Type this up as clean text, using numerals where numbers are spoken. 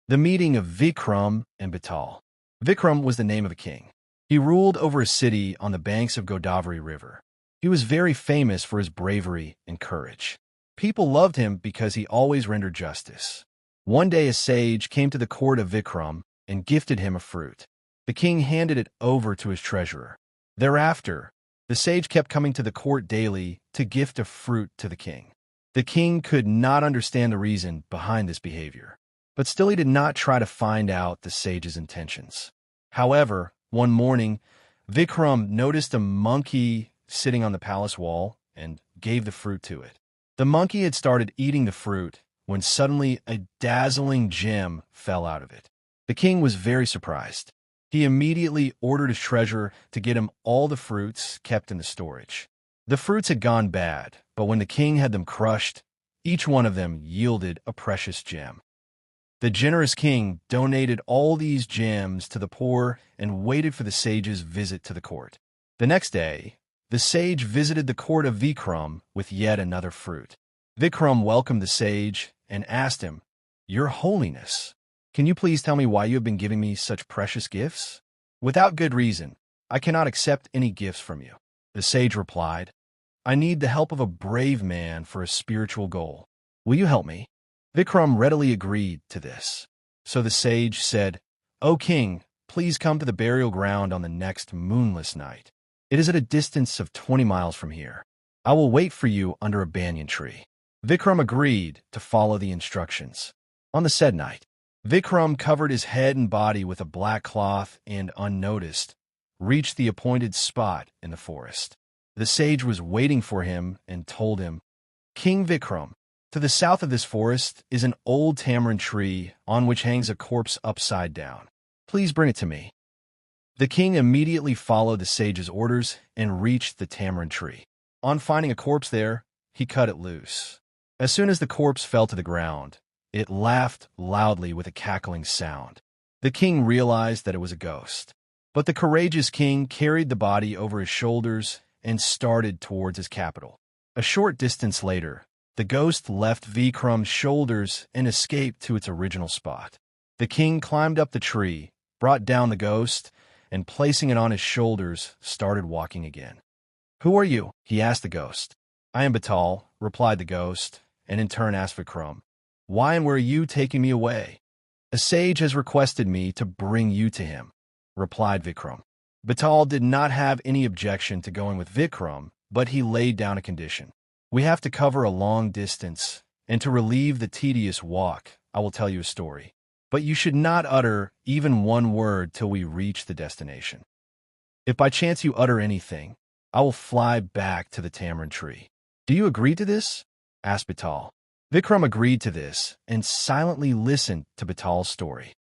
The meeting of Vikram and Betal. Vikram was the name of a king. He ruled over a city on the banks of Godavari River. He was very famous for his bravery and courage. People loved him because he always rendered justice. One day a sage came to the court of Vikram and gifted him a fruit. The king handed it over to his treasurer. Thereafter, the sage kept coming to the court daily to gift a fruit to the king. The king could not understand the reason behind this behavior, but still he did not try to find out the sage's intentions. However, one morning, Vikram noticed a monkey sitting on the palace wall and gave the fruit to it. The monkey had started eating the fruit when suddenly a dazzling gem fell out of it. The king was very surprised. He immediately ordered his treasurer to get him all the fruits kept in the storage. The fruits had gone bad, but when the king had them crushed, each one of them yielded a precious gem. The generous king donated all these gems to the poor and waited for the sage's visit to the court. The next day, the sage visited the court of Vikram with yet another fruit. Vikram welcomed the sage and asked him, "Your Holiness, can you please tell me why you have been giving me such precious gifts? Without good reason, I cannot accept any gifts from you." The sage replied, "I need the help of a brave man for a spiritual goal. Will you help me?" Vikram readily agreed to this. So the sage said, "O king, please come to the burial ground on the next moonless night. It is at a distance of 20 miles from here. I will wait for you under a banyan tree." Vikram agreed to follow the instructions. On the said night, Vikram covered his head and body with a black cloth and, unnoticed, reached the appointed spot in the forest. The sage was waiting for him and told him, "King Vikram, to the south of this forest is an old tamarind tree on which hangs a corpse upside down. Please bring it to me." The king immediately followed the sage's orders and reached the tamarind tree. On finding a corpse there, he cut it loose. As soon as the corpse fell to the ground, it laughed loudly with a cackling sound. The king realized that it was a ghost. But the courageous king carried the body over his shoulders and started towards his capital. A short distance later, the ghost left Vikram's shoulders and escaped to its original spot. The king climbed up the tree, brought down the ghost, and placing it on his shoulders, started walking again. "Who are you?" he asked the ghost. "I am Betal," replied the ghost, and in turn asked Vikram, "Why and where are you taking me away?" "A sage has requested me to bring you to him," replied Vikram. Betal did not have any objection to going with Vikram, but he laid down a condition. "We have to cover a long distance, and to relieve the tedious walk, I will tell you a story. But you should not utter even one word till we reach the destination. If by chance you utter anything, I will fly back to the tamarind tree. Do you agree to this?" asked Betal. Vikram agreed to this and silently listened to Betal's story.